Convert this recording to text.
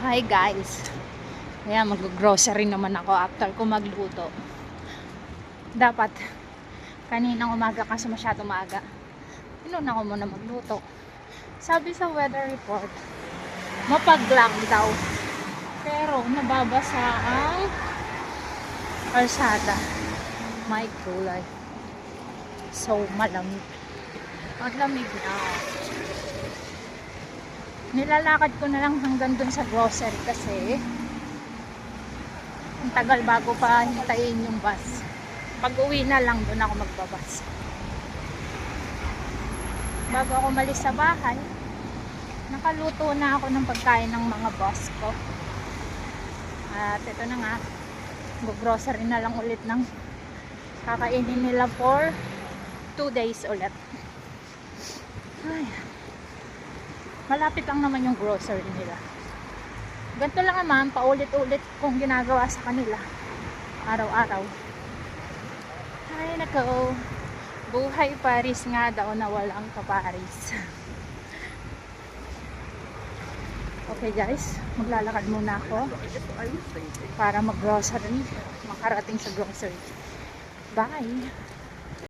Hi guys. Ayan, mag-grocery naman ako after ko magluto. Dapat kaninang umaga kasi masyado maaga. Inuna ko muna magluto. Sabi sa weather report, mapaglang daw. Pero nababasa ang kalsada. My kulay. So malamig. Maglamig na. Nilalakad ko na lang hanggang dun sa grocery kasi ang tagal bago pa hintayin yung bus. Pag uwi na lang dun ako magbabas. Bago ako malis sa bahay, nakaluto na ako ng pagkain ng mga boss ko. At ito na nga, grocery na lang ulit ng kakainin nila for 2 days ulit. Ay, malapit lang naman yung grocery nila. Ganito lang naman, paulit-ulit kung ginagawa sa kanila. Araw-araw. Ay, nako. Buhay Paris nga daw na walang kaparis. Okay guys, maglalakad muna ako para mag-grocery. Makarating sa grocery. Bye!